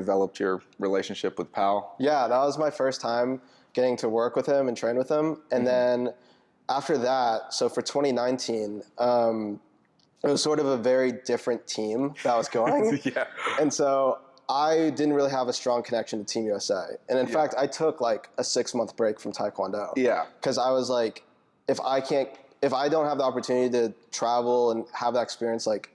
developed your relationship with Pal? Yeah, that was my first time getting to work with him and train with him. And then after that, so for 2019, it was sort of a very different team that was going. Yeah. And so I didn't really have a strong connection to Team USA. And in fact, I took like a 6-month break from Taekwondo. Yeah. Because I was like, if I don't have the opportunity to travel and have that experience, like,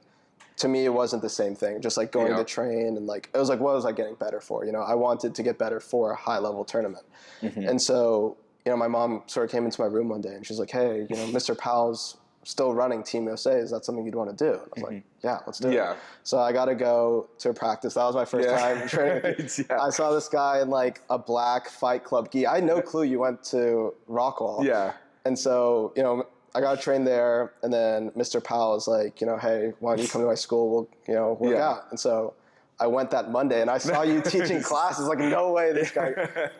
to me, it wasn't the same thing. Just like going to train and like, it was like, what was I getting better for? You know, I wanted to get better for a high level tournament. And so, you know, my mom sort of came into my room one day and she's like, hey, you know, Mr. Pal's still running Team USA. Is that something you'd want to do? And I was like, yeah, let's do it. So I got to go to a practice. That was my first time training. I saw this guy in like a black Fight Club gi. I had no clue you went to Rockwall. Yeah. And so, you know, I got to train there, and then Mr. Powell was like, you know, hey, why don't you come to my school? We'll, you know, work out. And so I went that Monday, and I saw you teaching classes. Like, no way, this guy.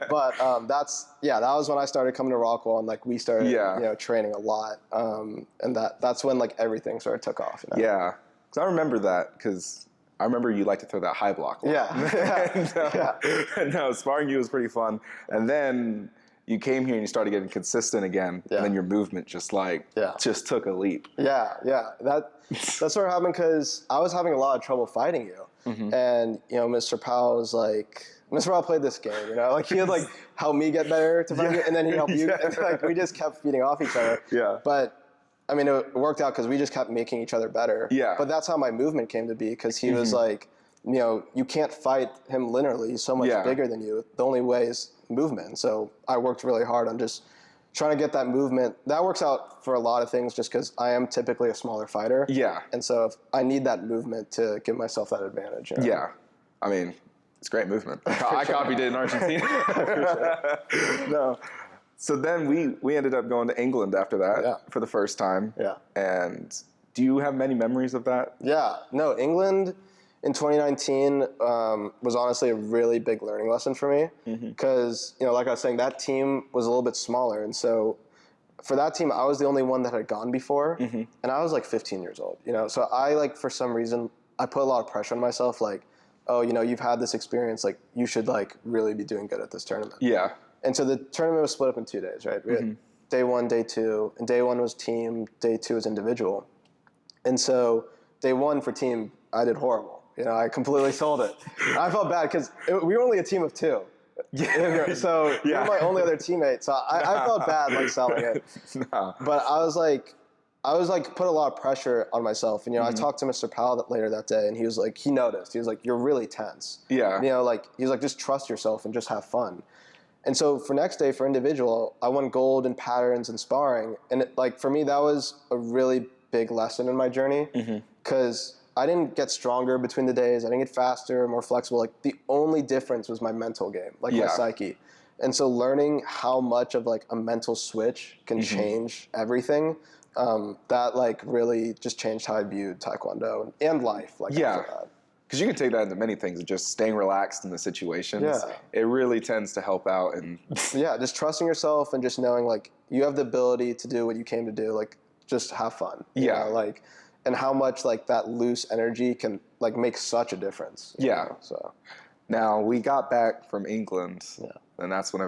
But that was when I started coming to Rockwall, and like we started, you know, training a lot. And that's when like everything sort of took off. You know? Yeah, because I remember that because I remember you like to throw that high block a lot. And sparring you was pretty fun, and then you came here and you started getting consistent again, and then your movement just just took a leap. That sort of happened because I was having a lot of trouble fighting you, and you know, Mr. Powell was like, Mr. Powell played this game, you know, like he would like help me get better to fight you, and then he'd help you. And, like we just kept feeding off each other. But I mean, it worked out because we just kept making each other better. But that's how my movement came to be, because he was like, you know, you can't fight him linearly. He's so much bigger than you. The only way is movement. So I worked really hard on just trying to get that movement. That works out for a lot of things just because I am typically a smaller fighter. And so if I need that movement to give myself that advantage. You know? I mean, it's great movement. I copied it in Argentina. No. So then we ended up going to England after that for the first time. And do you have many memories of that? No, England in 2019 was honestly a really big learning lesson for me, because, you know, like I was saying, that team was a little bit smaller. And so for that team, I was the only one that had gone before, and I was like 15 years old, you know? So I, like, for some reason, I put a lot of pressure on myself, like, oh, you know, you've had this experience, like, you should, like, really be doing good at this tournament. And so the tournament was split up in 2 days, right? We had day 1, day 2, and day 1 was team, day 2 was individual. And so day 1 for team, I did horrible. You know, I completely sold it. I felt bad because we were only a team of 2. So you're my only other teammate. So I felt bad like selling it. But I was like put a lot of pressure on myself. And, you know, I talked to Mr. Powell later that day, and he was like, he noticed. He was like, you're really tense. You know, like, he was like, just trust yourself and just have fun. And so for next day, for individual, I won gold in patterns and sparring. And it, like, for me, that was a really big lesson in my journey, because I didn't get stronger between the days. I didn't get faster, more flexible. Like, the only difference was my mental game, like my psyche. And so learning how much of like a mental switch can change everything, that like really just changed how I viewed Taekwondo and life. Like, after that. Because you can take that into many things, just staying relaxed in the situations. It really tends to help out. And just trusting yourself and just knowing like you have the ability to do what you came to do. Like, just have fun. You know, like, and how much like that loose energy can like make such a difference. You know? So now we got back from England, and that's whenever